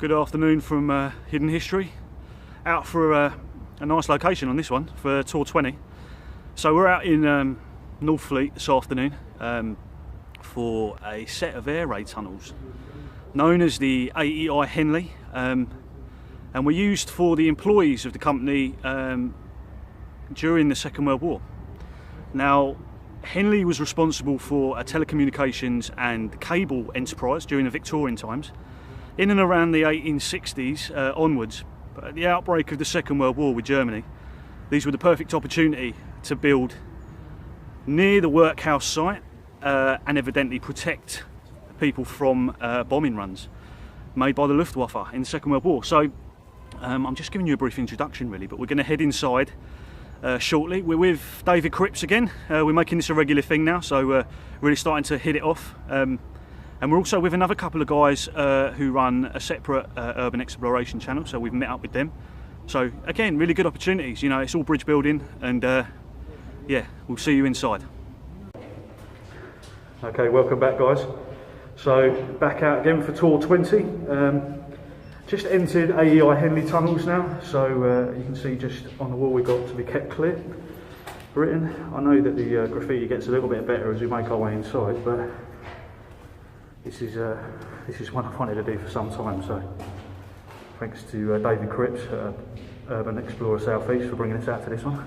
Good afternoon from Hidden History. Out for a nice location on this one for Tour 20. So we're out in Northfleet this afternoon for a set of air raid tunnels known as the A.E.I Henley, and were used for the employees of the company during the Second World War. Now, Henley was responsible for a telecommunications and cable enterprise during the Victorian times, in and around the 1860s onwards. But at the outbreak of the Second World War with Germany, these were the perfect opportunity to build near the workhouse site and evidently protect people from bombing runs made by the Luftwaffe in the Second World War. So I'm just giving you a brief introduction really, but we're going to head inside shortly. We're with David Cripps again. We're making this a regular thing now, so we're really starting to hit it off. And we're also with another couple of guys who run a separate urban exploration channel, so we've met up with them. So again, really good opportunities. You know, it's all bridge building, and yeah, we'll see you inside. Okay, welcome back guys. So back out again for Tour 20. Just entered AEI Henley tunnels now, so you can see just on the wall we've got "to be kept clear" written. I know that the graffiti gets a little bit better as we make our way inside, but this is one I've wanted to do for some time, so thanks to David Cripps, Urban Explorer South East, for bringing us out to this one.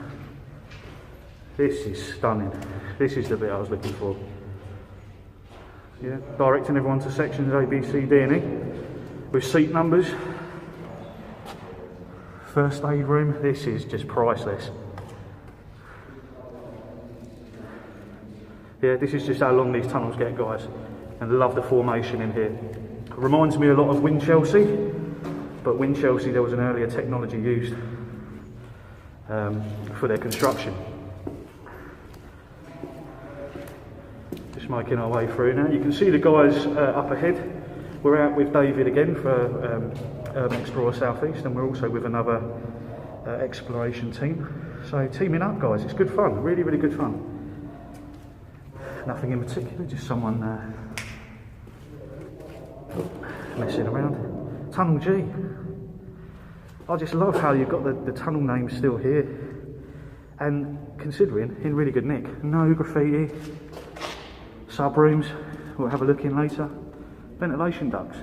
This is stunning. This is the bit I was looking for. Yeah, directing everyone to sections A, B, C, D and E with seat numbers. First aid room. This is just priceless. Yeah, this is just how long these tunnels get, guys. And love the formation in here. It reminds me a lot of Winchelsea, but Winchelsea there was an earlier technology used for their construction. Just making our way through now. You can see the guys up ahead. We're out with David again for Urban Explorer South East, and we're also with another exploration team. So teaming up guys, it's good fun, really, really good fun. Nothing in particular, just someone messing around. Tunnel G. I just love how you've got the tunnel name still here, and considering in really good nick. No graffiti. Sub rooms, we'll have a look in later. Ventilation ducts.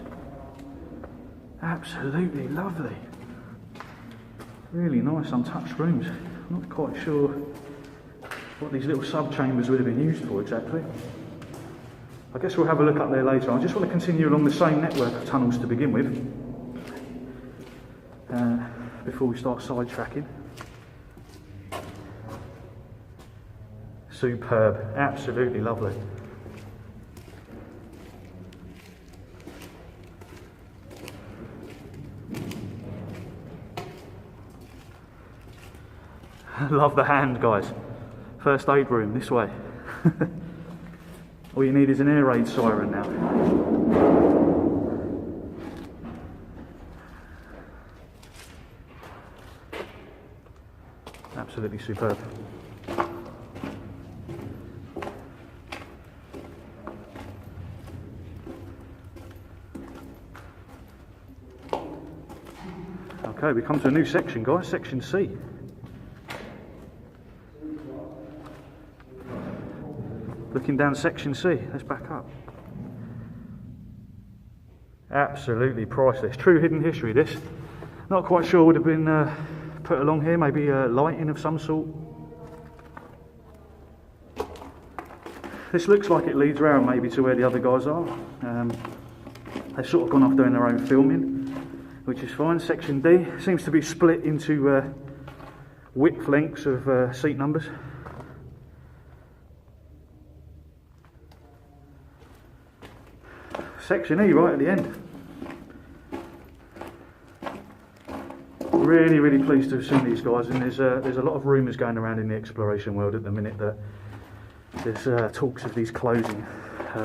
Absolutely lovely. Really nice untouched rooms. I'm not quite sure what these little sub chambers would have been used for exactly. I guess we'll have a look up there later. I just want to continue along the same network of tunnels to begin with, before we start sidetracking. Superb, absolutely lovely. Love the hand, guys. First aid room this way. All you need is an air raid siren now. Absolutely superb. Okay, we come to a new section, guys, section C. Looking down section C, let's back up. Absolutely priceless. True hidden history, this. Not quite sure would have been put along here, maybe lighting of some sort. This looks like it leads around maybe to where the other guys are. They've sort of gone off doing their own filming, which is fine. Section D seems to be split into width lengths of seat numbers. Section E right at the end. Really, really pleased to have seen these guys, and there's a lot of rumours going around in the exploration world at the minute that there's talks of these closing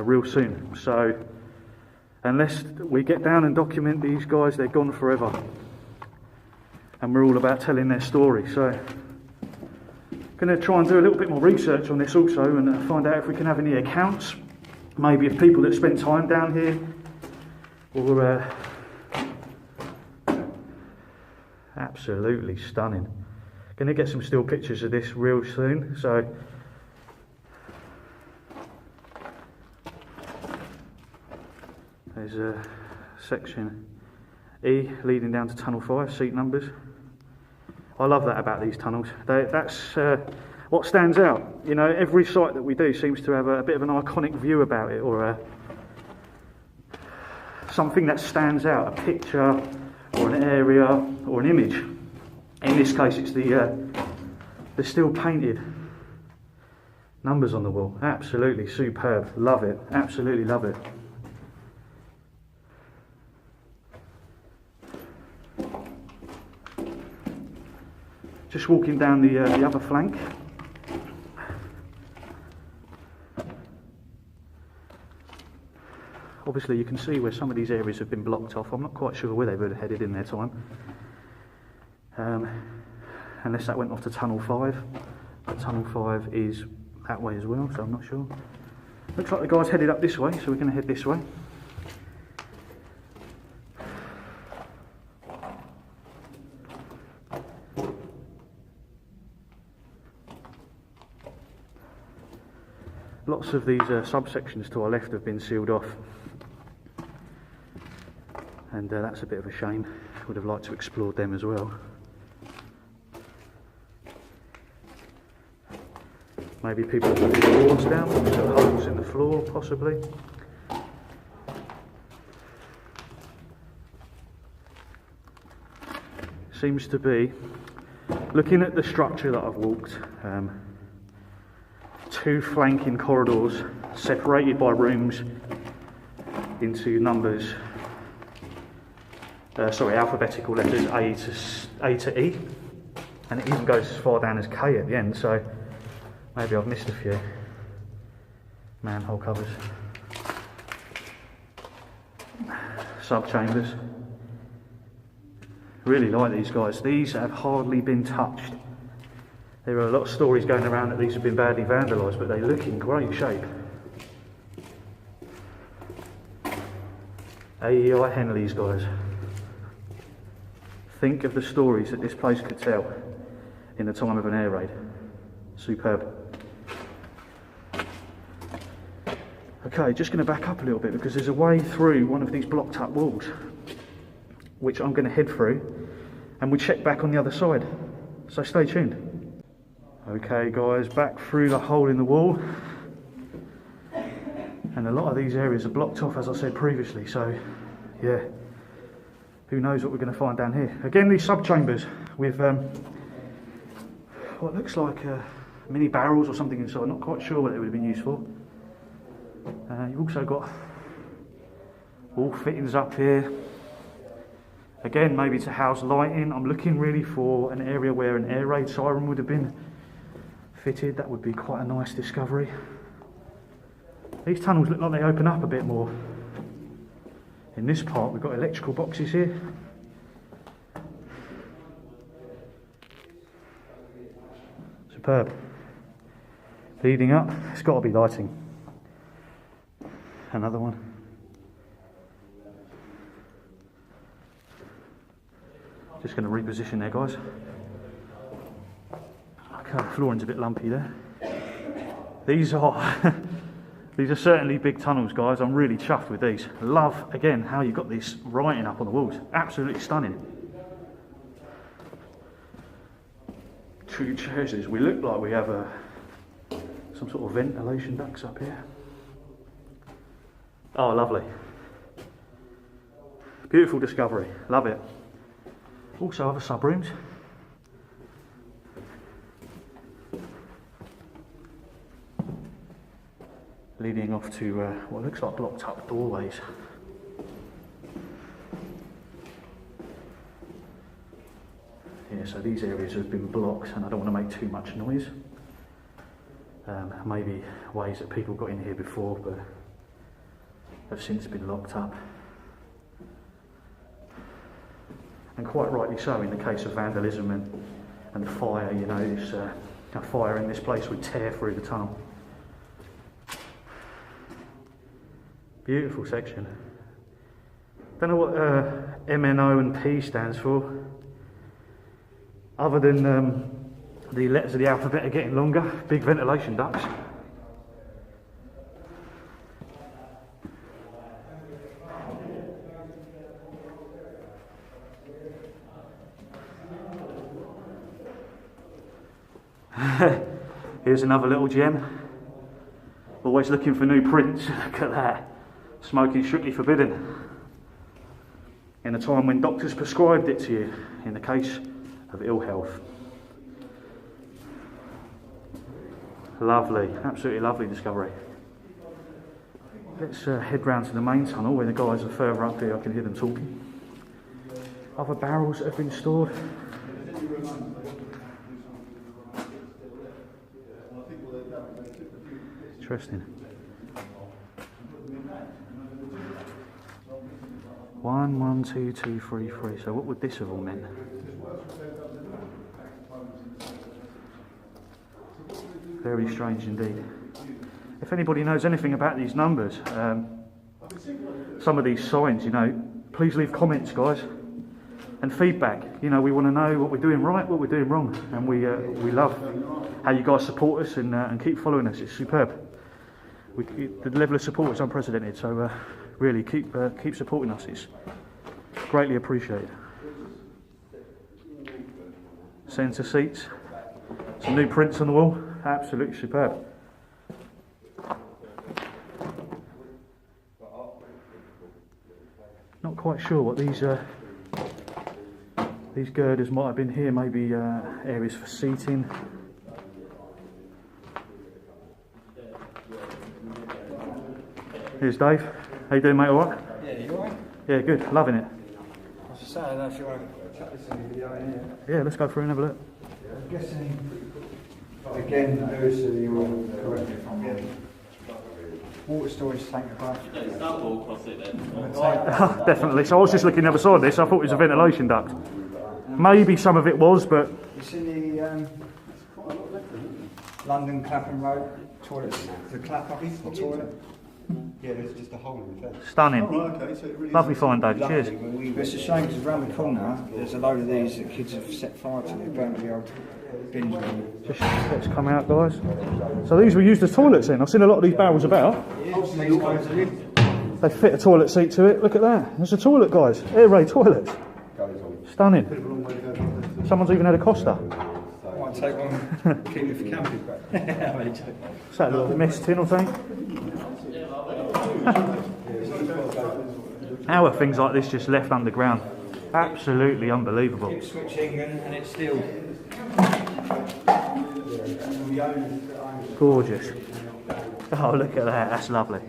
real soon. So unless we get down and document these guys, they're gone forever, and we're all about telling their story. So going to try and do a little bit more research on this also, and find out if we can have any accounts, maybe of people that spent time down here, or Absolutely stunning. Going to get some still pictures of this real soon. So there's a section E leading down to tunnel 5, seat numbers. I love that about these tunnels. That's what stands out. You know, every site that we do seems to have a bit of an iconic view about it, or something that stands out, a picture or an area or an image. In this case it's the still painted numbers on the wall. Absolutely superb. Love it. Absolutely love it. Just walking down the other flank. Obviously you can see where some of these areas have been blocked off. I'm not quite sure where they would have headed in their time. Unless that went off to tunnel 5. But tunnel 5 is that way as well, so I'm not sure. Looks like the guy's headed up this way, so we're going to head this way. Lots of these subsections to our left have been sealed off, and that's a bit of a shame. Would have liked to explore them as well. Maybe people have put the boards down, put holes in the floor possibly. Seems to be, looking at the structure that I've walked, two flanking corridors separated by rooms into numbers, alphabetical letters A to E, and it even goes as far down as K at the end, so maybe I've missed a few manhole covers. Sub-chambers. Really like these guys. These have hardly been touched. There are a lot of stories going around that these have been badly vandalised, but they look in great shape. AEI Henleys, guys. Think of the stories that this place could tell in the time of an air raid. Superb. Okay, just going to back up a little bit because there's a way through one of these blocked up walls, which I'm going to head through, and we'll check back on the other side. So stay tuned. Okay guys, back through the hole in the wall, and a lot of these areas are blocked off as I said previously, so yeah, who knows what we're going to find down here. Again, these sub-chambers with what looks like mini barrels or something inside. Not quite sure what they would have been used for. You've also got wall fittings up here. Again, maybe to house lighting. I'm looking really for an area where an air raid siren would have been fitted. That would be quite a nice discovery. These tunnels look like they open up a bit more. In this part we've got electrical boxes here. Superb. Leading up, it's got to be lighting. Another one. Just going to reposition there, guys. Okay, the flooring's a bit lumpy there. These are these are certainly big tunnels, guys. I'm really chuffed with these. Love, again, how you've got this writing up on the walls. Absolutely stunning. True treasures. We look like we have some sort of ventilation ducts up here. Oh, lovely. Beautiful discovery. Love it. Also other sub-rooms. Leading off to what looks like blocked up doorways. Yeah, so these areas have been blocked and I don't want to make too much noise. Maybe ways that people got in here before but have since been locked up. And quite rightly so in the case of vandalism and fire. You know, this a fire in this place would tear through the tunnel. Beautiful section. Don't know what MNO and P stands for. Other than the letters of the alphabet are getting longer, big ventilation ducts. Here's another little gem. Always looking for new prints. Look at that. Smoking strictly forbidden. In a time when doctors prescribed it to you in the case of ill health. Lovely, absolutely lovely discovery. Let's head round to the main tunnel where the guys are further up here. I can hear them talking. Other barrels that have been stored. Interesting. 1, 1, 2, 2, 3, 3. So what would this have all meant? Very strange indeed. If anybody knows anything about these numbers, some of these signs, you know, please leave comments, guys, and feedback. You know, we want to know what we're doing right, what we're doing wrong, and we love how you guys support us and keep following us. It's superb. The level of support is unprecedented, so really keep supporting us. It's greatly appreciated. Centre seats, some new prints on the wall, absolutely superb. Not quite sure what these girders might have been here. Maybe areas for seating. Here's Dave. How you doing, mate? All right? Yeah, you alright? Yeah, good. Loving it. I was just saying, I don't know if you want to chuck this in the video in here. Yeah, let's go through and have a look. I'm guessing, again, Lewis, you will correct me if I'm wrong. Water storage tank above. Definitely. So I was just looking the other side of this. I thought it was a ventilation duct. Maybe some of it was, but You see the London Clapham Road toilet, the Clapham or toilet? Yeah, there's just a hole in the fence. stunning. Oh, right, okay, so it really Lovely is find, Dave. Cheers. It's a shame because around the corner there's a load of these that kids have set fire to. They burnt the old bins room. Just let's come out, guys. So these were used as toilets then. I've seen a lot of these barrels about. They fit a toilet seat to it. Look at that. There's a toilet, guys. Air raid toilets. Stunning. Someone's even had a Costa. Might take one, keep it for camping. Is that a little mess tin or something? How are things like this just left underground? Absolutely unbelievable. Keep switching and it's still. Gorgeous. Oh, look at that. That's lovely.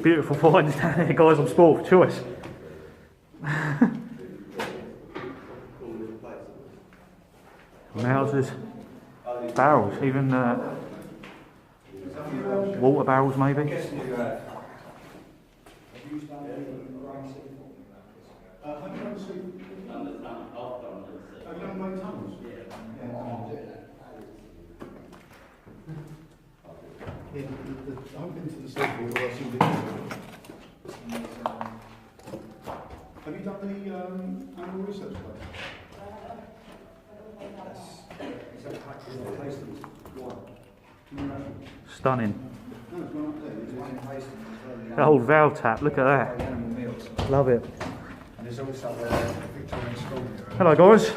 Beautiful finds down here, guys. I'm spoiled for choice. Houses, barrels, even water barrels maybe. I've been to the surgery where I've seen videos. Have you done the animal research place? Stunning. No, it's gone up there. The whole valve tap, look at that. Love it. And there's also Victorian school here. Hello guys.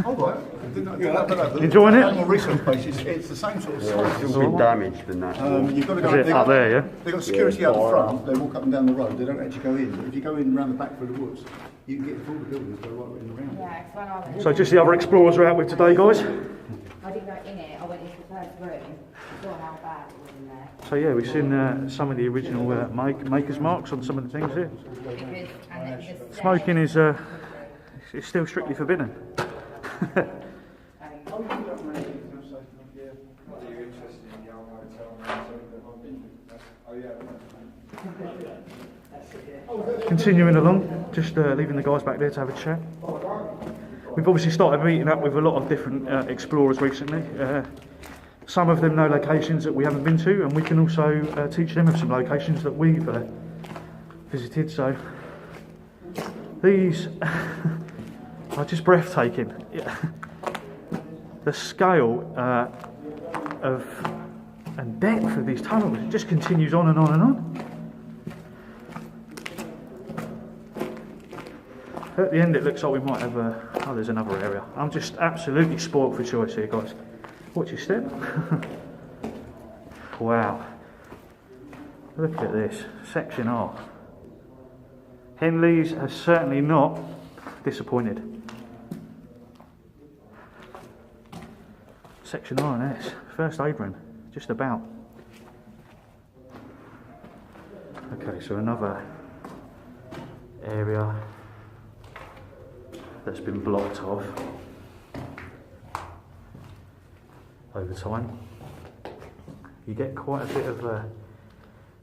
Oh right. Didn't know. Enjoying it? Animal research place. It's the same sort of size. It's been damaged than that. You've got to Is go it up there, yeah? They've got security out the front. They walk up and down the road. They don't actually go in. But if you go in around the back through the woods, you can get through the buildings. Go right in around. Yeah, 'cause when I was So just the other explorers we're out with today, guys. I didn't go in it, I went into the first room, saw how bad it was in there. So yeah, we've seen some of the original maker's marks on some of the things here. Because, and then the Smoking is it's still strictly forbidden. Continuing along, just leaving the guys back there to have a chat. We've obviously started meeting up with a lot of different explorers recently. Some of them know locations that we haven't been to, and we can also teach them of some locations that we've visited, so these are just breathtaking. The scale of and depth of these tunnels, it just continues on and on and on. At the end it looks like we might have oh, there's another area. I'm just absolutely spoilt for choice here, guys. Watch your step. Wow. Look at this, section R. Henleys has certainly not disappointed. Section R and S, first apron, just about. Okay, so another area that's been blocked off over time. You get quite a bit of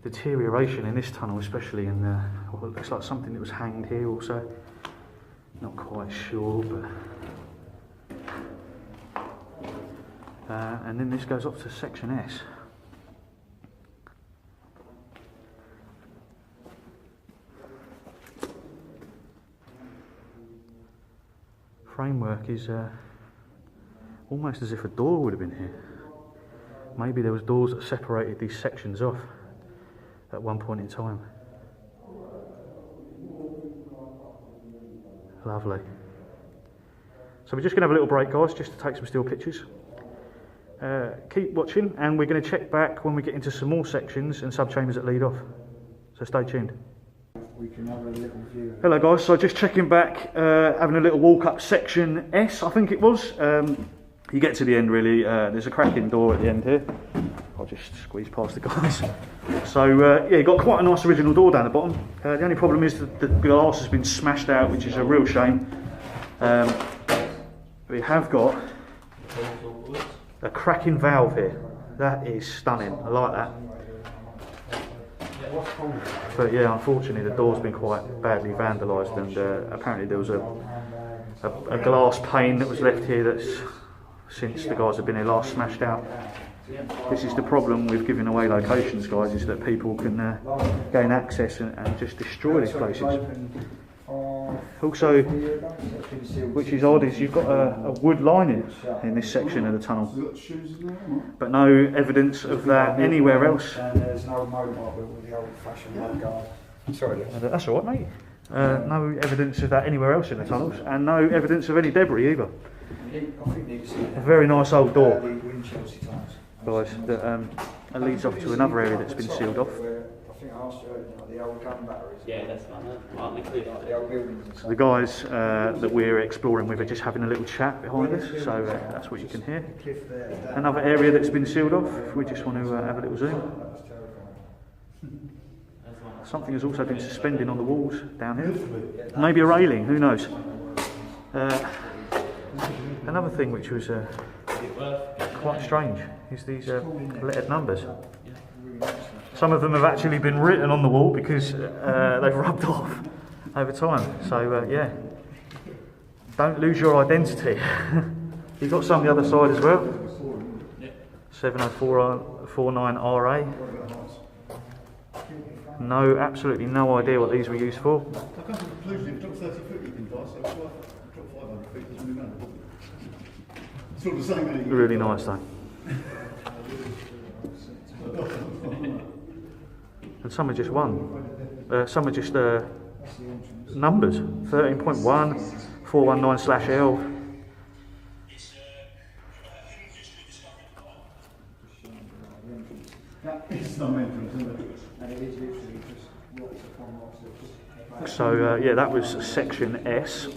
deterioration in this tunnel, especially in well, it looks like something that was hanged here also. Not quite sure, but and then this goes up to section S. Framework is almost as if a door would have been here. Maybe there was doors that separated these sections off at one point in time. Lovely. So we're just going to have a little break, guys, just to take some still pictures. Keep watching, and we're going to check back when we get into some more sections and sub-chambers that lead off. So stay tuned. We can have a little view. Hello guys, so just checking back, having a little walk up section S, I think it was. You get to the end really, there's a cracking door at the end here. I'll just squeeze past the guys. So yeah, got quite a nice original door down the bottom. The only problem is that the glass has been smashed out, which is a real shame. We have got a cracking valve here. That is stunning, I like that. But yeah, unfortunately the door's been quite badly vandalised, and apparently there was a glass pane that was left here that's, since the guys have been here last, smashed out. This is the problem with giving away locations, guys, is that people can gain access and just destroy these places. Also, which is odd, is you've got a wood lining in this section of the tunnel, but no evidence of that anywhere else. And there's no mobile with the old-fashioned mud guard. Sorry. That's all right, mate. No evidence of that anywhere else in the tunnels, and no evidence of any debris either. A very nice old door, guys, that leads off to another area that's been sealed off. I think I asked you, the old gun batteries. Yeah, that's fine. The old buildings. So the guys that we're exploring with are just having a little chat behind us, so that's what you can hear. Another area that's been sealed off, if we just want to have a little zoom. Something has also been suspended on the walls down here. Maybe a railing, who knows. Another thing which was quite strange is these lettered numbers. Some of them have actually been written on the wall because they've rubbed off over time. So yeah, don't lose your identity. You've got some on the other side as well. 70449 RA. No, absolutely no idea what these were used for. I come to the conclusion, if you drop 30 foot you can buy, so drop 500 feet doesn't really matter. It's all the same, isn't it? Really nice though. And some are just some are just numbers. 13.1, 419/L. It's not entrance, isn't it? So yeah, that was section S.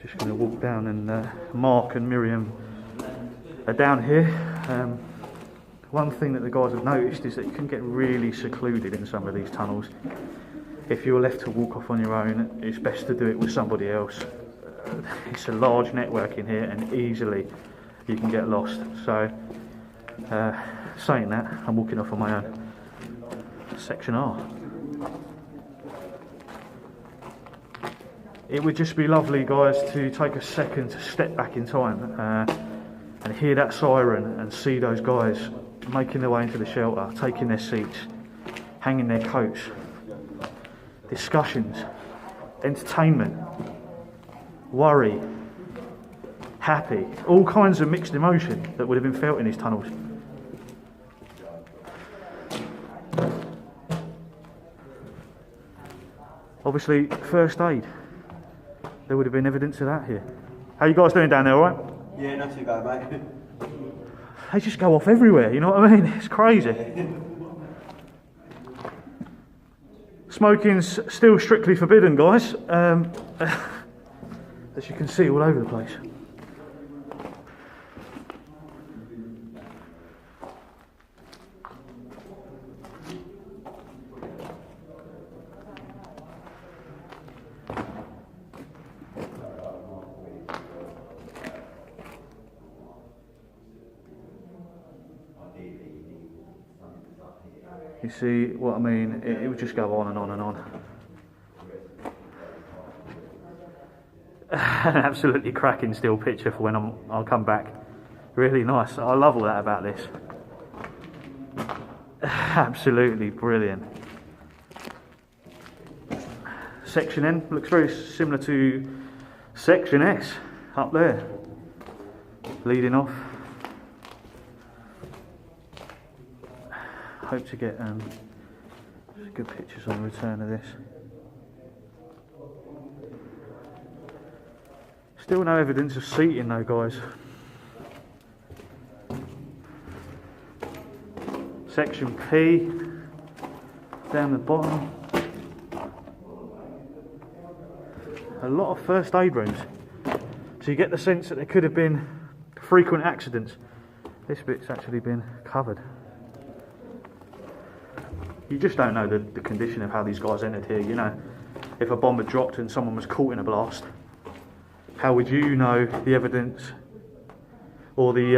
Just going to walk down, and Mark and Miriam are down here. One thing that the guys have noticed is that you can get really secluded in some of these tunnels. If you're left to walk off on your own, it's best to do it with somebody else. It's a large network in here, and easily you can get lost. So saying that, I'm walking off on my own. Section R. It would just be lovely, guys, to take a second to step back in time and hear that siren and see those guys making their way into the shelter, taking their seats, hanging their coats, discussions, entertainment, worry, happy, all kinds of mixed emotion that would have been felt in these tunnels. Obviously, first aid. There would have been evidence of that here. How you guys doing down there, alright? Yeah, not too bad, mate. They just go off everywhere, you know what I mean? It's crazy. Smoking's still strictly forbidden, guys. As you can see, all over the place. You see what I mean? It would just go on and on and on. An absolutely cracking still picture for when I'll come back. Really nice. I love all that about this. Absolutely brilliant. Section N looks very similar to Section S up there, leading off. Hope to get good pictures on the return of this. Still no evidence of seating though, guys. Section P, down the bottom. A lot of first aid rooms. So you get the sense that there could have been frequent accidents. This bit's actually been covered. You just don't know the condition of how these guys entered here. You know, if a bomb had dropped and someone was caught in a blast, how would you know the evidence or the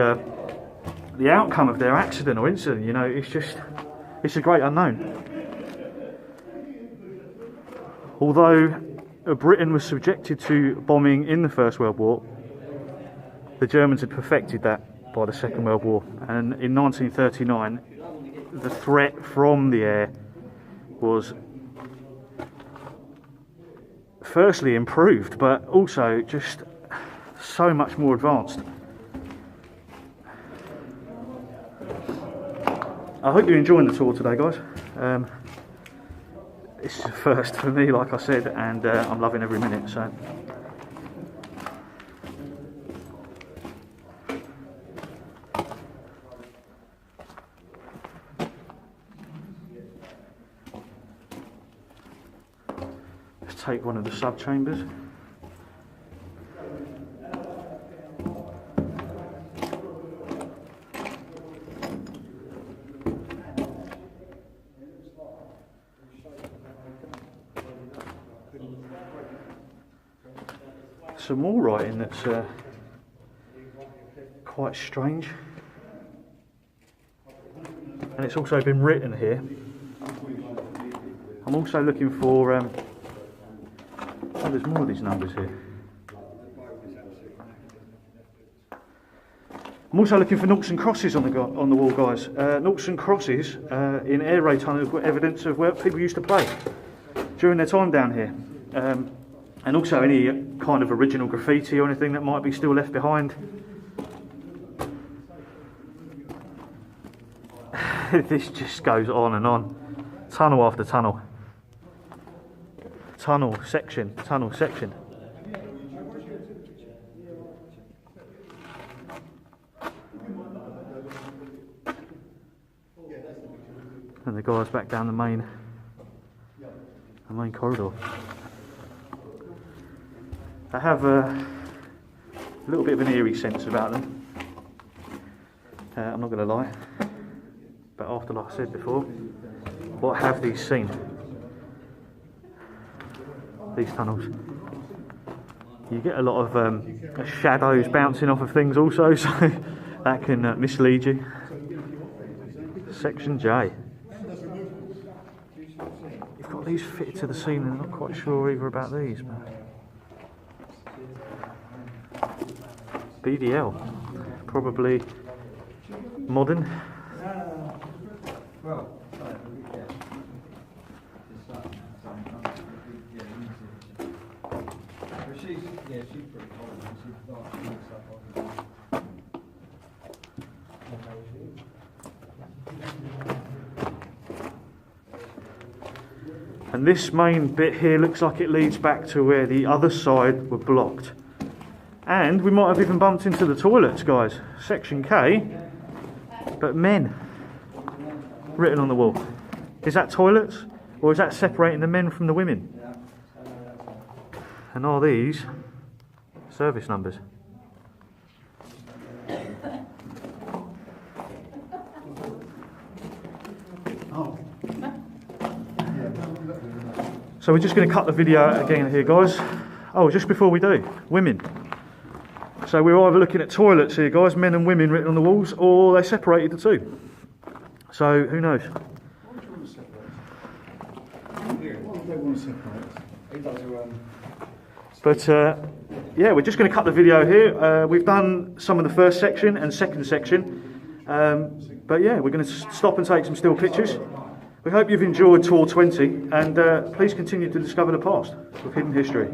outcome of their accident or incident? You know, it's a great unknown. Although Britain was subjected to bombing in the First World War, the Germans had perfected that by the Second World War, and in 1939 the threat from the air was firstly improved, but also just so much more advanced. I hope you're enjoying the tour today, guys. It's a first for me, like I said, and I'm loving every minute. So let's take one of the sub chambers. Some more writing that's quite strange, and it's also been written here. I'm also looking for oh, there's more of these numbers here. I'm also looking for noughts and crosses on the wall, guys. Noughts and crosses in air raid tunnels have got evidence of where people used to play during their time down here. And also any kind of original graffiti or anything that might be still left behind. This just goes on and on. Tunnel after tunnel. Tunnel section, tunnel section. And the guys back down the main corridor. They have a little bit of an eerie sense about them. I'm not going to lie, but after, like I said before, what have these seen? These tunnels. You get a lot of shadows bouncing off of things also, so that can mislead you. Section J. You've got these fitted to the ceiling. I'm not quite sure either about these, but BDL, probably modern. Well, she's pretty common. She's like, And this main bit here looks like it leads back to where the other side were blocked. And we might have even bumped into the toilets, guys. Section K, but men written on the wall. Is that toilets, or is that separating the men from the women? And are these service numbers? So we're just going to cut the video again here, guys. Oh, just before we do, women. So we're either looking at toilets here, guys, men and women written on the walls, or they separated the two. So who knows? But yeah, we're just going to cut the video here. We've done some of the first section and second section. But yeah, we're going to stop and take some still pictures. We hope you've enjoyed Tour 20, and please continue to discover the past with hidden history.